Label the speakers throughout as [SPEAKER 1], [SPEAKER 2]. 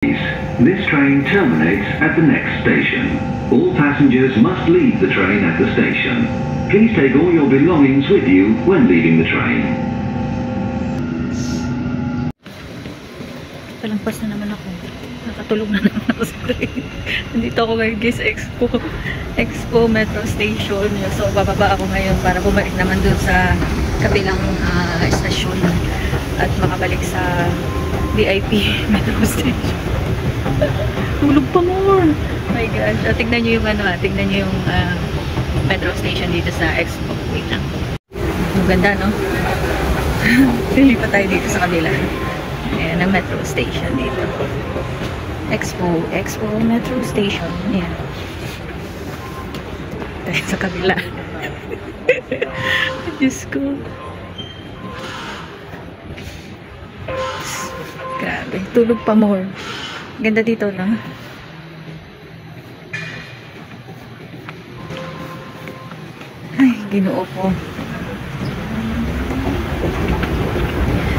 [SPEAKER 1] This train terminates at the next station. All passengers must leave the train at the station. Please take all your belongings with you when leaving the train.
[SPEAKER 2] Palampas na naman ako. Nakatulog na naman ako sa train. Nandito ako ngayon guys, Expo Metro Station. So bababa ako ngayon para bumalik naman dun sa kabilang estasyon at makabalik sa VIP Metro Station. Tulog pa more. Oh my God. Tignan nyo yung tignan nyo yung Metro Station dito sa Expo. Wait lang. Maganda, no? Pili pa tayo dito sa kanila. Ayan, ang Metro Station dito. Expo Metro Station. Ayan. Tayo sa kabila. Diyos ko. Grabe. Tulog pa more. Ganda dito, no? Ay, Ginoo ko.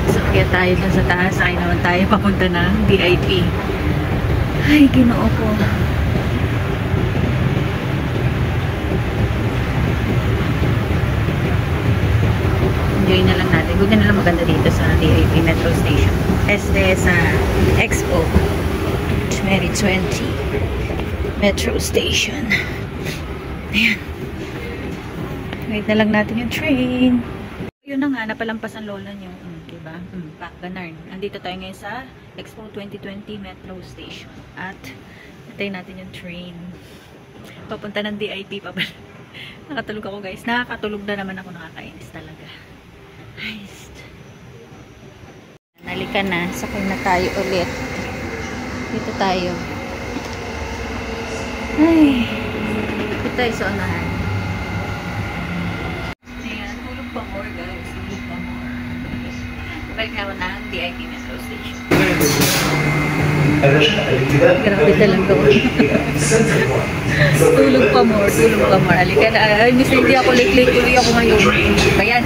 [SPEAKER 2] So, kaya tayo dun sa taas. Ay naman tayo papunta na VIP. Ay, Ginoo ko. Enjoy na lang natin. Good na lang maganda dito sa VIP Metro Station. Sa Expo 2020 Metro Station. Ayan. Wait na lang natin yung train. Yun na nga, napalampasan lola nyo. Diba? Back ganarn. Andito tayo ngayon sa Expo 2020 Metro Station. At hintayin natin yung train. Papunta ng DIP pa. Nakatulog ako guys. Nakakatulog na naman ako. Nakakainis talaga. Nice. Nalika na. Sakay na tayo ulit. Dito tayo. Ay. Dito tayo sa unahan. Ayan. Tulog pa more guys. Tulog pa more. Balik naman na ang DIP Metro Station. Grabe talaga. Tulog pa more. Tulog pa more. Halika na. Ay, hindi ako late-late. Tuloy ako ngayon. Bayan.